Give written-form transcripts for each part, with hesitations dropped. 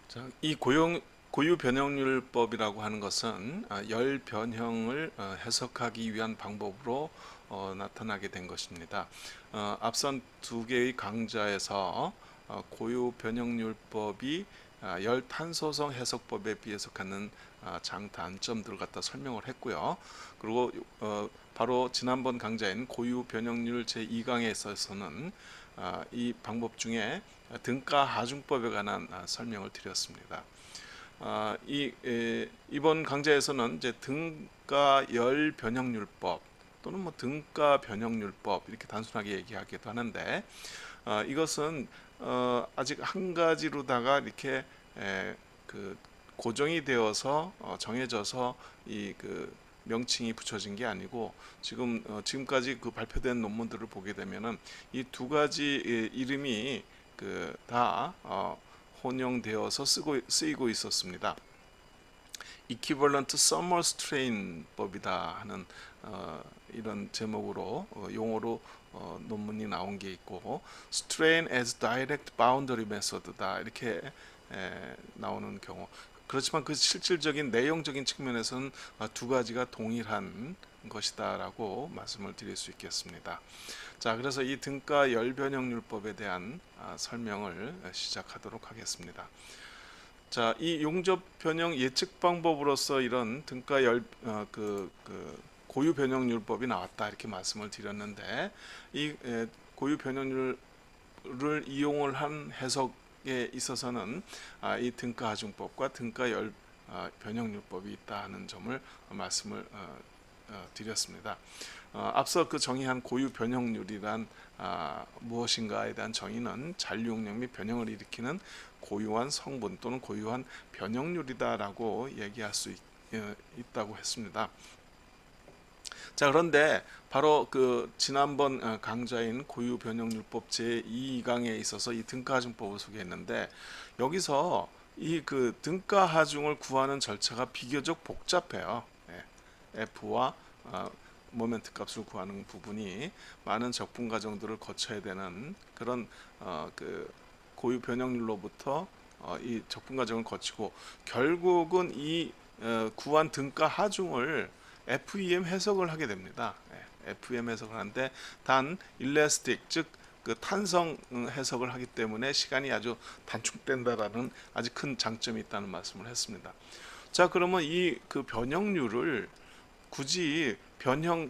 자, 이 고유 변형률법이라고 하는 것은 열 변형을 해석하기 위한 방법으로 나타나게 된 것입니다. 앞선 두 개의 강좌에서 고유 변형률법이 열 탄소성 해석법에 비해서 갖는 장단점들을 갖다 설명을 했고요. 그리고 바로 지난번 강좌인 고유 변형률 제2강에 있어서는 이 방법 중에 등가 하중법에 관한 설명을 드렸습니다. 이번 강좌에서는 이제 등가 열 변형률법 또는 뭐 등가 변형률법 이렇게 단순하게 얘기하기도 하는데 이것은 아직 한 가지로다가 이렇게 그 고정이 되어서 정해져서 이 그 명칭이 붙여진 게 아니고 지금까지 그 발표된 논문들을 보게 되면은 이 두 가지 이름이 다 혼용되어서 쓰이고 있었습니다. Equivalent Summer Strain 법이다 하는 이런 제목으로 용어로 논문이 나온 게 있고 Strain as Direct Boundary Method다 이렇게 나오는 경우, 그렇지만 그 실질적인 내용적인 측면에서는 두 가지가 동일한 것이다라고 말씀을 드릴 수 있겠습니다. 자, 그래서 이 등가 열변형률법에 대한 설명을 시작하도록 하겠습니다. 자, 이 용접 변형 예측 방법으로서 이런 등가 고유 변형률법이 나왔다 이렇게 말씀을 드렸는데 이 고유 변형률을 이용을 한 해석에 있어서는 이 등가 하중법과 등가 열 변형률법이 있다 하는 점을 말씀을 드렸습니다. 앞서 그 정의한 고유 변형률이란 무엇인가에 대한 정의는 잔류용력 및 변형을 일으키는 고유한 성분 또는 고유한 변형률이다라고 얘기할 수 있다고 했습니다. 자, 그런데 바로 그 지난번 강좌인 고유 변형률법 제2강에 있어서 이 등가 하중법을 소개했는데 여기서 이 그 등가 하중을 구하는 절차가 비교적 복잡해요. F와 모멘트 값을 구하는 부분이 많은 적분 과정들을 거쳐야 되는 그런 그 고유 변형률로부터 이 적분 과정을 거치고 결국은 이 구한 등가 하중을 FEM 해석을 하게 됩니다. FEM 해석을 하는데 단 일레스틱 즉 그 탄성 해석을 하기 때문에 시간이 아주 단축된다라는 아주 큰 장점이 있다는 말씀을 했습니다. 자, 그러면 이 그 변형률을 굳이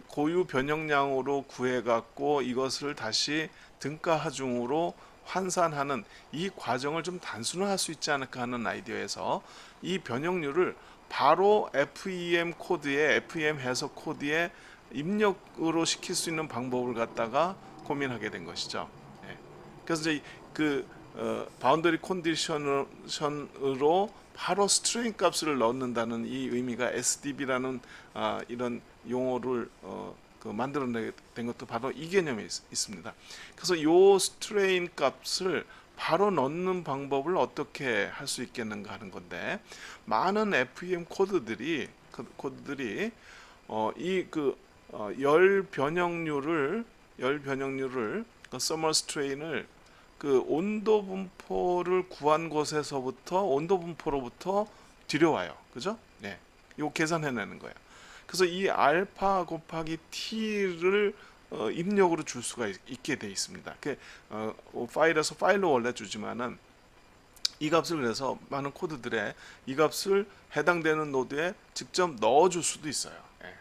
고유 변형량으로 구해 갖고 이것을 다시 등가 하중으로 환산하는 이 과정을 좀 단순화할 수 있지 않을까 하는 아이디어에서 이 변형률을 바로 FEM 해석 코드에 입력으로 시킬 수 있는 방법을 갖다가 고민하게 된 것이죠. 그래서 이제 바운더리 컨디션으로 바로 스트레인 값을 넣는다는 이 의미가 SDB라는 이런 용어를 만들어낸 것도 바로 이 개념이 있습니다. 그래서 이 스트레인 값을 바로 넣는 방법을 어떻게 할 수 있겠는가 하는 건데 많은 FEM 코드들이 열 변형률을 서머 스트레인을 그 온도 분포를 구한 곳에서부터 온도 분포로부터 들여와요. 그죠? 네. 이거 계산해내는 거예요. 그래서 이 알파 곱하기 t를 입력으로 줄 수가 있게 돼 있습니다. 파일에서 파일로 원래 주지만은 이 값을 그래서 많은 코드들에 이 값을 해당되는 노드에 직접 넣어줄 수도 있어요. 예.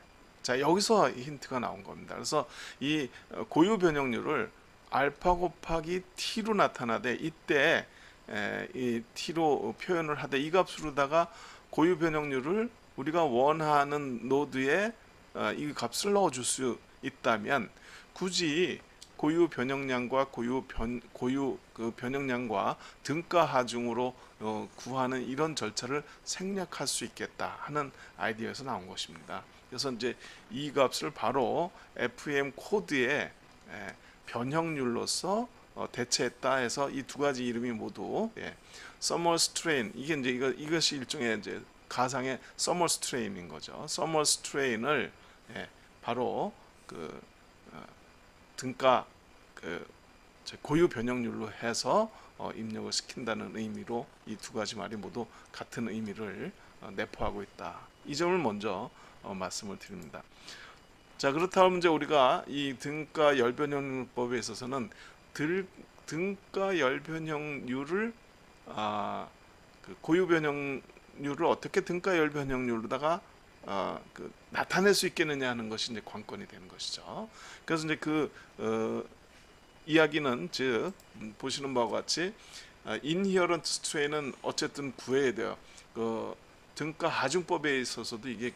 자, 여기서 힌트가 나온 겁니다. 그래서 이 고유 변형률을 알파 곱하기 t로 나타나되 이때 이 t로 표현을 하되 이 값으로다가 고유 변형률을 우리가 원하는 노드에 이 값을 넣어줄 수 있다면 굳이 고유 변형량과 고유 변형량과 등가 하중으로 구하는 이런 절차를 생략할 수 있겠다 하는 아이디어에서 나온 것입니다. 그래서 이제 이 값을 바로 FM 코드에 변형률로서 대체했다 해서 이 두 가지 이름이 모두 서머 스트레인, 이게 이제 이것이 일종의 이제 가상의 서머 스트레인인 거죠. 서머 스트레인을 바로 등가 고유 변형률로 해서 입력을 시킨다는 의미로 이 두 가지 말이 모두 같은 의미를 내포하고 있다. 이 점을 먼저 말씀을 드립니다. 자, 그렇다면 이제 우리가 이 등가 열변형률법에 있어서는 등가 열변형률을 그 고유 변형률을 어떻게 등가 열변형률로다가 나타낼 수 있겠느냐 하는 것이 이제 관건이 되는 것이죠. 그래서 이제 이야기는 즉 보시는 바와 같이 인히어런트 스트레인은 어쨌든 구해야 돼요. 등가 하중법에 있어서도 이게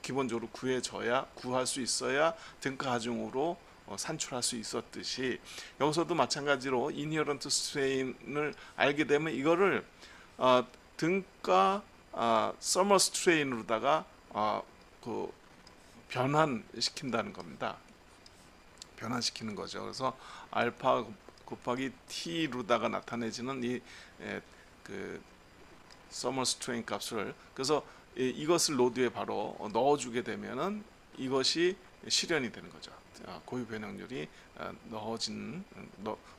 기본적으로 구할 수 있어야 등가 하중으로 산출할 수 있었듯이 여기서도 마찬가지로 인히어런트 스트레인을 알게 되면 이거를 등가 서머 스트레인으로다가 변환시킨다는 겁니다. 변환시키는 거죠. 그래서 알파 곱하기 t로다가 나타내지는 그 서머 스트레인 값을 그래서 이것을 로드에 바로 넣어주게 되면은 이것이 실현이 되는 거죠. 고유 변형률이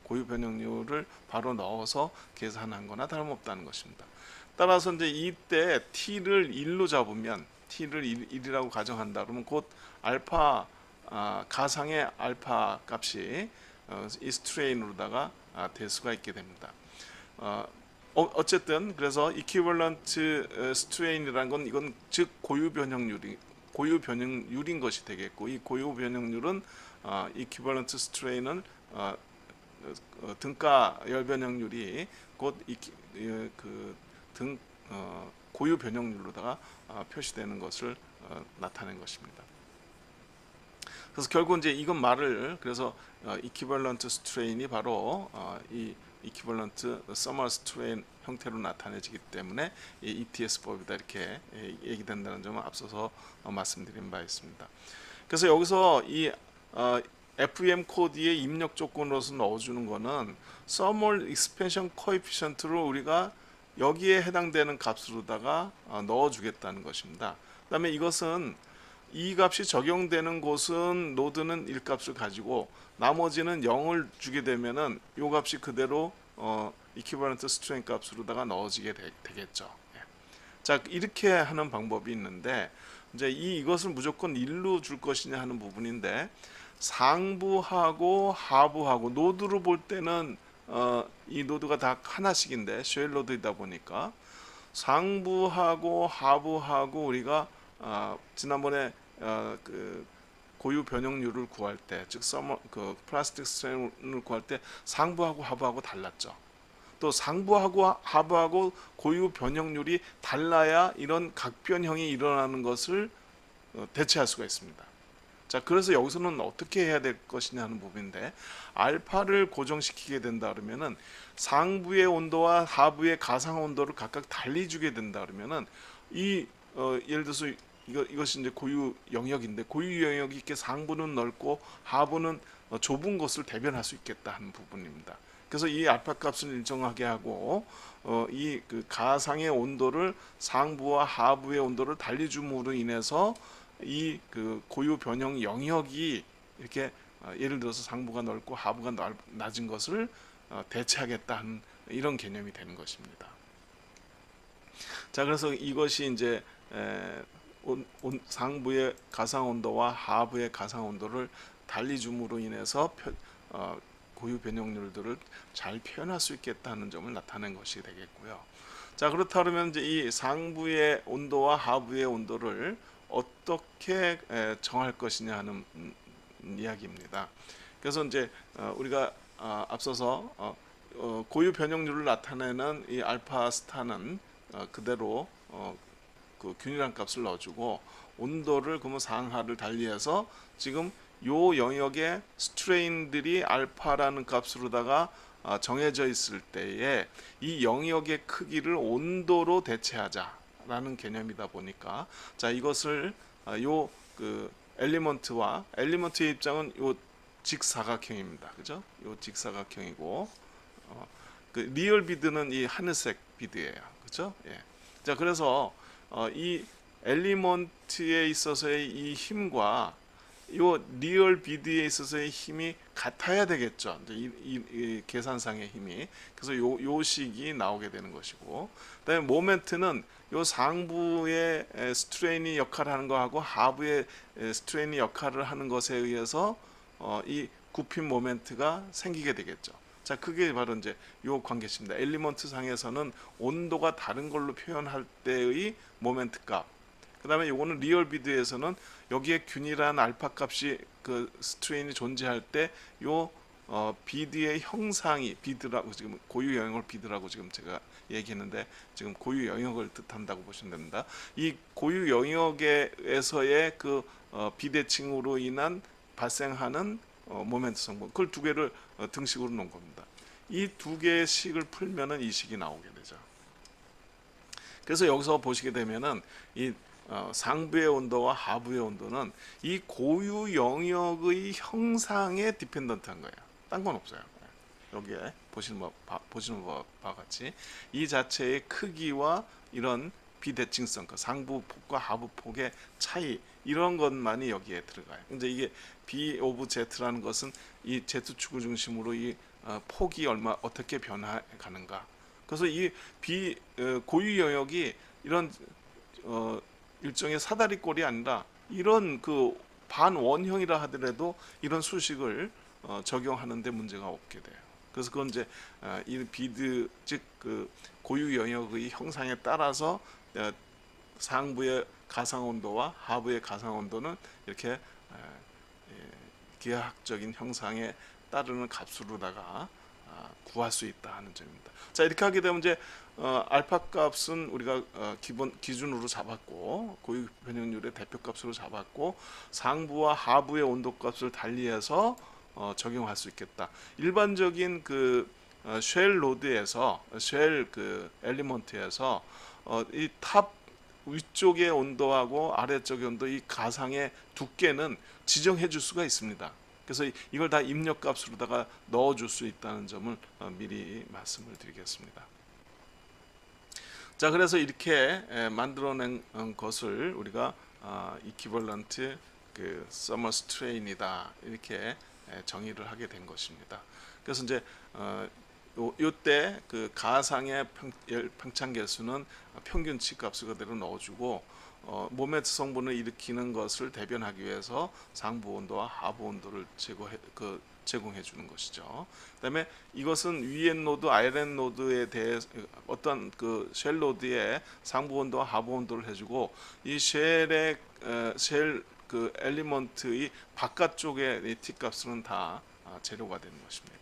고유 변형률을 바로 넣어서 계산한 거나 다름없다는 것입니다. 따라서 이제 이때 t를 1로 잡으면 t를 1이라고 가정한다 그러면 곧 알파 가상의 알파 값이 이 스트레인으로다가 될 수가 있게 됩니다. 어쨌든 그래서 이퀴벌런트 스트레인이라는 건 이건 즉 고유 변형률인 것이 되겠고 이 고유 변형률은 이퀴벌런트 스트레인은 등가 열변형률이 곧 고유 변형률로다가 표시되는 것을 나타낸 것입니다. 그래서 결국 이제 이건 말을 그래서 이퀴벌런트 스트레인이 바로 이 이퀴벌런트 서머 스트레인 형태로 나타내지기 때문에 이 ETS법이다 이렇게 얘기된다는 점을 앞서서 말씀드린 바 있습니다. 그래서 여기서 이 FEM 코드의 입력 조건으로서 넣어주는 거는 Thermal Expansion Coefficient를 우리가 여기에 해당되는 값으로다가 넣어주겠다는 것입니다. 그 다음에 이것은 이 값이 적용되는 곳은 노드는 1값을 가지고 나머지는 0을 주게 되면은 이 값이 그대로 이퀴벌런트 스트레인 값으로다가 넣어지게 되겠죠. 자, 이렇게 하는 방법이 있는데 이제 이것을 무조건 1로 줄 것이냐 하는 부분인데 상부하고 하부하고 노드로 볼 때는 이 노드가 다 하나씩인데 쉘 노드이다 보니까 상부하고 하부하고 우리가 지난번에 그 고유 변형률을 구할 때, 즉 플라스틱 스트레인을 구할 때 상부하고 하부하고 달랐죠. 또 상부하고 하부하고 고유 변형률이 달라야 이런 각변형이 일어나는 것을 대체할 수가 있습니다. 자, 그래서 여기서는 어떻게 해야 될 것이냐 하는 부분인데 알파를 고정시키게 된다 그러면은 상부의 온도와 하부의 가상 온도를 각각 달리 주게 된다 그러면은 예를 들어서 이것이 이제 고유 영역인데 고유 영역이 이렇게 상부는 넓고 하부는 좁은 것을 대변할 수 있겠다 하는 부분입니다. 그래서 이 알파 값을 일정하게 하고 이 가상의 온도를 상부와 하부의 온도를 달리 줌으로 인해서 이 고유 변형 영역이 이렇게 예를 들어서 상부가 넓고 하부가 낮은 것을 대체하겠다 하는 이런 개념이 되는 것입니다. 자, 그래서 이것이 이제 상부의 가상 온도와 하부의 가상 온도를 달리 줌으로 인해서 고유 변형률들을 잘 표현할 수 있겠다는 점을 나타낸 것이 되겠고요. 자, 그렇다면 이제 이 상부의 온도와 하부의 온도를 어떻게 정할 것이냐 하는 이야기입니다. 그래서 이제 우리가 앞서서 고유 변형률을 나타내는 이 알파 스타는 그대로 균일한 값을 넣어주고 온도를 그러면 상하를 달리해서 지금 요 영역의 스트레인들이 알파라는 값으로다가 정해져 있을 때에 이 영역의 크기를 온도로 대체하자라는 개념이다 보니까 자, 이것을 엘리먼트의 입장은 요 직사각형입니다. 그죠? 요 직사각형이고 리얼 비드는 이 하늘색 비드예요. 그죠? 예. 자, 그래서 이 엘리먼트에 있어서의 이 힘과 이 리얼 비드에 있어서의 힘이 같아야 되겠죠. 이제 이 계산상의 힘이. 그래서 요 식이 나오게 되는 것이고, 그다음에 모멘트는 요 상부의 스트레인이 역할을 하는 거하고 하부의 스트레인이 역할을 하는 것에 의해서 이 굽힌 모멘트가 생기게 되겠죠. 자, 그게 바로 이제 요 관계식입니다. 엘리먼트 상에서는 온도가 다른 걸로 표현할 때의 모멘트 값. 그다음에 요거는 리얼 비드에서는 여기에 균일한 알파 값이 그 스트레인이 존재할 때 요 비드의 형상이, 비드라고 지금 고유 영역을 비드라고 지금 제가 얘기했는데 지금 고유 영역을 뜻한다고 보시면 됩니다. 이 고유 영역에서의 그 비대칭으로 인한 발생하는 모멘트 성분, 그걸 두 개를 등식으로 놓은 겁니다. 이 두 개의 식을 풀면은 이 식이 나오게 되죠. 그래서 여기서 보시게 되면은 이 상부의 온도와 하부의 온도는 이 고유 영역의 형상에 디펜던트한 거예요. 딴 건 없어요. 여기에 보시는 바와 같이 이 자체의 크기와 이런 비대칭성, 그 상부 폭과 하부 폭의 차이, 이런 것만이 여기에 들어가요. 이제 이게 B 오브 Z라는 것은 이 Z축을 중심으로 이 폭이 어떻게 변화해 가는가. 그래서 이 고유 영역이 이런 일종의 사다리꼴이 아니라 이런 그 반원형이라 하더라도 이런 수식을 적용하는데 문제가 없게 돼요. 그래서 그건 이제 이 비드, 즉 그 고유 영역의 형상에 따라서 상부의 가상 온도와 하부의 가상 온도는 이렇게 기하학적인 형상에 따르는 값으로다가 구할 수 있다 하는 점입니다. 자, 이렇게 하게 되면 이제 알파 값은 우리가 기준으로 잡았고, 고유 변형률의 대표값으로 잡았고, 상부와 하부의 온도 값을 달리해서 적용할 수 있겠다. 일반적인 그 쉘 로드에서, 쉘 그 엘리먼트에서 이 탑 위쪽의 온도하고 아래쪽의 온도, 이 가상의 두께는 지정해 줄 수가 있습니다. 그래서 이걸 다 입력값으로다가 넣어줄 수 있다는 점을 미리 말씀을 드리겠습니다. 자, 그래서 이렇게 만들어낸 것을 우리가 이퀴벌런트 그 서머 스트레인이다, 이렇게 정의를 하게 된 것입니다. 그래서 이제 요때 그 가상의 평창 계수는 평균치 값을 그대로 넣어주고, 모멘트 성분을 일으키는 것을 대변하기 위해서 상부 온도와 하부 온도를 제공해 주는 것이죠. 그다음에 이것은 위엔 노드, 아이렌 노드에 대해 어떤 그 쉘 노드의 상부 온도와 하부 온도를 해주고, 이 쉘의 쉘 그 엘리먼트의 바깥쪽의 이 T 값은 다 재료가 되는 것입니다.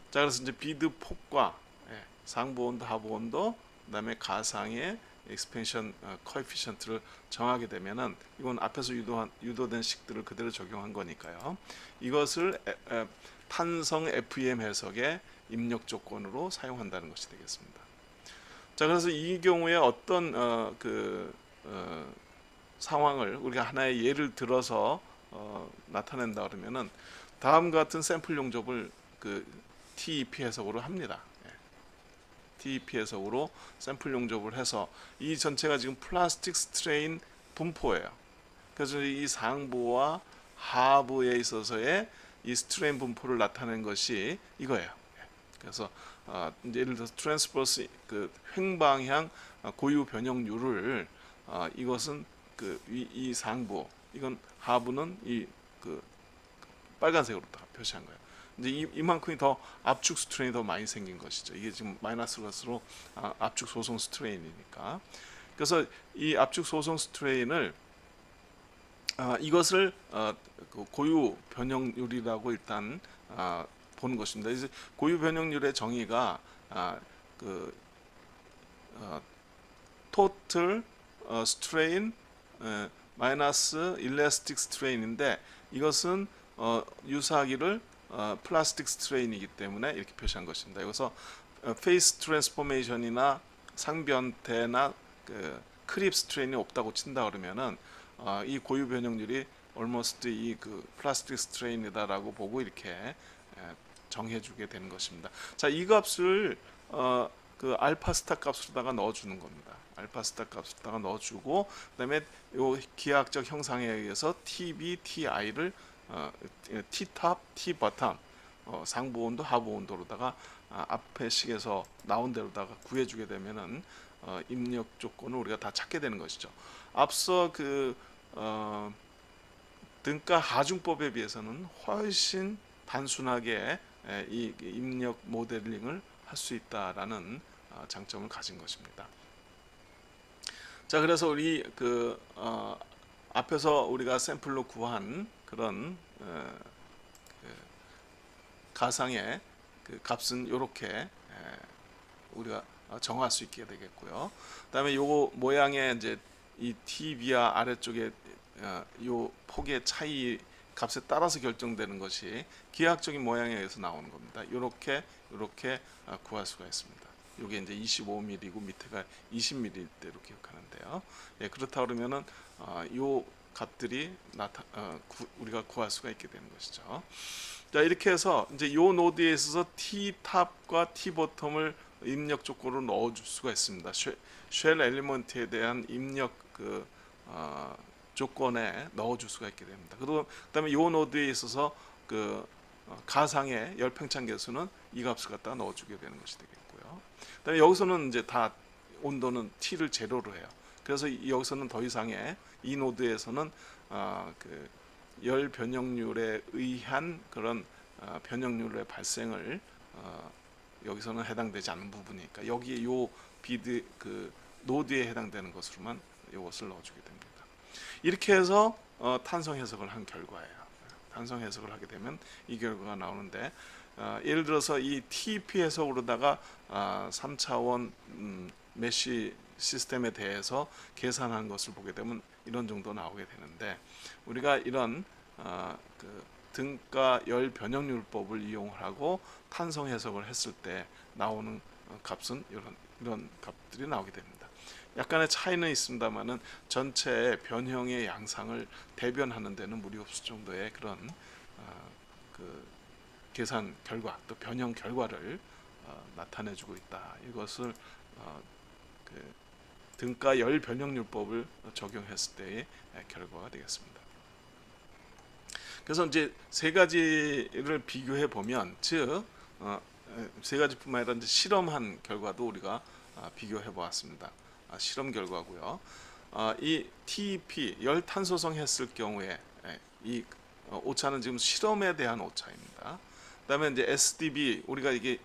자, 그래서 이제 비드 폭과 상부 온도, 하부 온도, 그다음에 가상의 익스펜션 코에피션트를 정하게 되면은, 이건 앞에서 유도된 식들을 그대로 적용한 거니까요. 이것을 탄성 FEM 해석의 입력 조건으로 사용한다는 것이 되겠습니다. 자, 그래서 이 경우에 어떤 상황을 우리가 하나의 예를 들어서 나타낸다 그러면은 다음과 같은 샘플 용접을 그 TEP 해석으로 합니다. TEP 해석으로 샘플 용접을 해서 이 전체가 지금 플라스틱 스트레인 분포예요. 그래서 이 상부와 하부에 있어서의 이 스트레인 분포를 나타낸 것이 이거예요. 그래서 이제 예를 들어서 트랜스버스 그 횡방향 고유 변형률을 이것은 그 이 상부, 이건 하부는 이 그 빨간색으로 다 표시한 거예요. 이제 이만큼이 더 압축 스트레인이 더 많이 생긴 것이죠. 이게 지금 마이너스 갈수록 압축 소송 스트레인이니까. 그래서 이 압축 소송 스트레인을 이것을 그 고유 변형률이라고 일단 보는 것입니다. 그래서 고유 변형률의 정의가 그 토탈 스트레인 마이너스 일레스틱 스트레인인데, 이것은 유사하기를 플라스틱 스트레인이기 때문에 이렇게 표시한 것입니다. 여기서 페이스 트랜스포메이션이나 상변태나 그 크립 스트레인이 없다고 친다 그러면은 이 고유 변형률이 almost 이 그 플라스틱 스트레인이다라고 보고 이렇게 정해주게 되는 것입니다. 자, 이 값을 그 알파 스타 값으로다가 넣어주는 겁니다. 알파 스타 값으로다가 넣어주고, 그다음에 요 기하학적 형상에 의해서 TB, TI를 T탑, T바텀, 상부 온도, 하부 온도로다가 앞에 식에서 나온 대로다가 구해주게 되면은 입력 조건을 우리가 다 찾게 되는 것이죠. 앞서 등가 하중법에 비해서는 훨씬 단순하게 이 입력 모델링을 할 수 있다라는 장점을 가진 것입니다. 자, 그래서 우리 앞에서 우리가 샘플로 구한 그런 가상의 값은 이렇게 우리가 정할 수 있게 되겠고요. 그다음에 요 모양의 이제 이 TV와 아래쪽에 요 폭의 차이 값에 따라서 결정되는 것이 기하학적인 모양에 의해서 나오는 겁니다. 이렇게 구할 수가 있습니다. 이게 이제 25mm고 밑에가 20mm 대로 기억하는데요. 예, 그렇다 그러면은 요 값들이 우리가 구할 수가 있게 되는 것이죠. 자, 이렇게 해서 이제 요 노드에 있어서 T탑과 T버텀을 입력 조건으로 넣어줄 수가 있습니다. 쉘 엘리먼트에 대한 입력 조건에 넣어줄 수가 있게 됩니다. 그다음에 요 노드에 있어서 가상의 열팽창 계수는 이 값을 갖다 넣어주게 되는 것이 되겠고요. 그다음에 여기서는 이제 다 온도는 T를 제로로 해요. 그래서 여기서는 더 이상의 이 노드에서는 열 변형률에 의한 그런 변형률의 발생을 여기서는 해당되지 않는 부분이니까 여기 요 비드 노드에 해당되는 것으로만 이것을 넣어주게 됩니다. 이렇게 해서 탄성 해석을 한 결과예요. 탄성 해석을 하게 되면 이 결과가 나오는데 예를 들어서 이 TP 해석으로다가 3차원 메쉬 시스템에 대해서 계산한 것을 보게 되면 이런 정도 나오게 되는데 우리가 이런 등가 열 변형률법을 이용하고 탄성 해석을 했을 때 나오는 값은 이런 값들이 나오게 됩니다. 약간의 차이는 있습니다만은 전체의 변형의 양상을 대변하는 데는 무리 없을 정도의 그런 계산 결과 또 변형 결과를 나타내주고 있다. 이것을 등가 열 변형률법을 적용했을 때의 결과가 되겠습니다. 그래서 이제 세 가지를 비교해 보면 즉 세 가지뿐만 아니라 이제 실험한 결과도 우리가 비교해 보았습니다. 실험 결과고요. 이 TEP 열탄소성 했을 경우에 이 오차는 지금 실험에 대한 오차입니다. 그다음에 이제 SDB 우리가 이게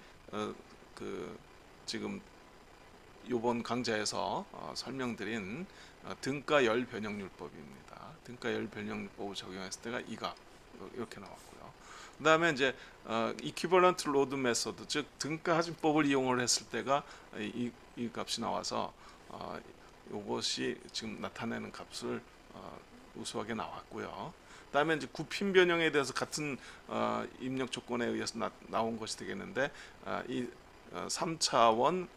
지금 이번 강좌에서 설명드린 등가 열 변형률법입니다. 등가 열 변형률법을 적용했을 때가 이가 이렇게 나왔고요. 그다음에 이제 이퀴벌런트 로드 메소드 즉 등가 하중법을 이용을 했을 때가 이 값이 나와서 이것이 지금 나타내는 값을 우수하게 나왔고요. 그다음에 이제 구핀 변형에 대해서 같은 입력 조건에 의해서 나온 것이 되겠는데 이 3차원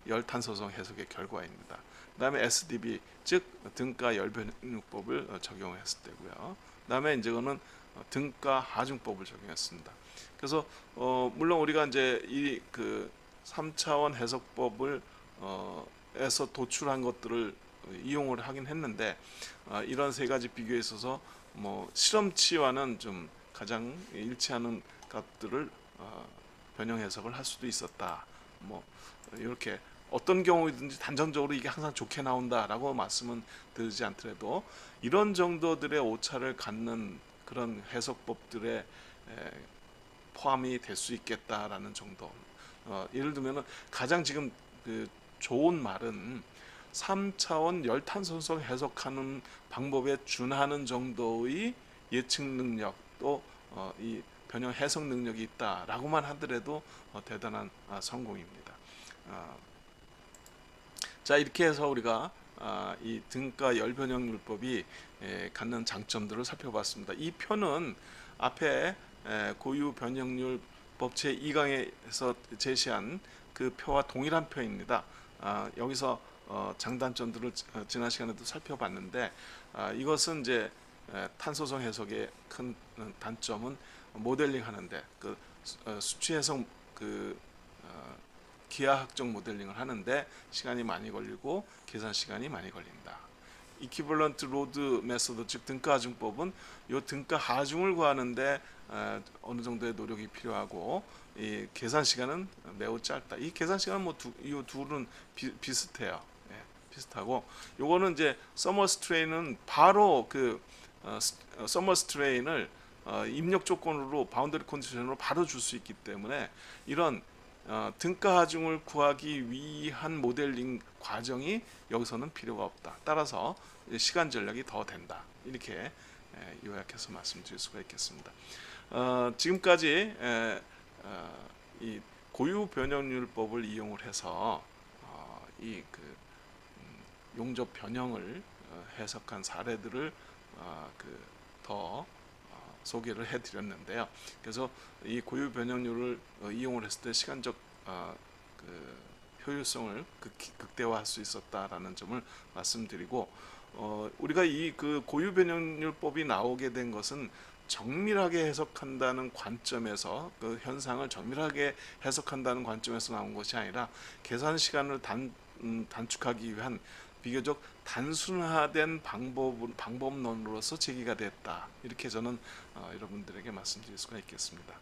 열탄소성 해석의 결과입니다. 그다음에 SDB 즉 등가 열변형률법을 적용했을 때고요. 그다음에 이제 이거는 등가 하중법을 적용했습니다. 그래서 물론 우리가 이제 이 3차원 해석법을 에서 도출한 것들을 이용을 하긴 했는데 이런 세 가지 비교에 있어서 뭐 실험치와는 좀 가장 일치하는 값들을 변형 해석을 할 수도 있었다. 뭐 이렇게 어떤 경우든지 단정적으로 이게 항상 좋게 나온다라고 말씀은 드리지 않더라도 이런 정도들의 오차를 갖는 그런 해석법들에 포함이 될 수 있겠다라는 정도. 예를 들면 가장 지금 좋은 말은 3차원 열탄소성 해석하는 방법에 준하는 정도의 예측 능력 또 이 변형 해석 능력이 있다라고만 하더라도 대단한 성공입니다. 자, 이렇게 해서 우리가 이 등가 열변형률법이 갖는 장점들을 살펴봤습니다. 이 표는 앞에 고유 변형률법 제2강에서 제시한 그 표와 동일한 표입니다. 여기서 장단점들을 지난 시간에도 살펴봤는데 이것은 이제 탄소성 해석의 큰 단점은 모델링 하는데 수치 해석 기하학적 모델링을 하는데 시간이 많이 걸리고 계산 시간이 많이 걸린다. 이퀴벌런트 로드 메소드, 즉 등가 하중법은 이 등가 하중을 구하는데 어느 정도의 노력이 필요하고, 이 계산 시간은 매우 짧다. 이 계산 시간은 이 둘은 비슷해요. 예, 비슷하고, 요거는 이제 서머스트레인은 바로 그 서머스트레인을 입력 조건으로 바운더리 컨디션으로 바로 줄 수 있기 때문에 이런 등가 하중을 구하기 위한 모델링 과정이 여기서는 필요가 없다. 따라서 시간 전략이 더 된다. 이렇게 요약해서 말씀드릴 수가 있겠습니다. 지금까지 이 고유 변형률법을 이용을 해서 이그 용접 변형을 해석한 사례들을 더 소개를 해드렸는데요. 그래서 이 고유 변형률을 이용을 했을 때 시간적 그 효율성을 극대화할 수 있었다라는 점을 말씀드리고, 우리가 이 그 고유 변형률법이 나오게 된 것은 정밀하게 해석한다는 관점에서, 그 현상을 정밀하게 해석한다는 관점에서 나온 것이 아니라 계산 시간을 단축하기 위한 비교적 단순화된 방법론으로서 제기가 됐다. 이렇게 저는 여러분들에게 말씀드릴 수가 있겠습니다.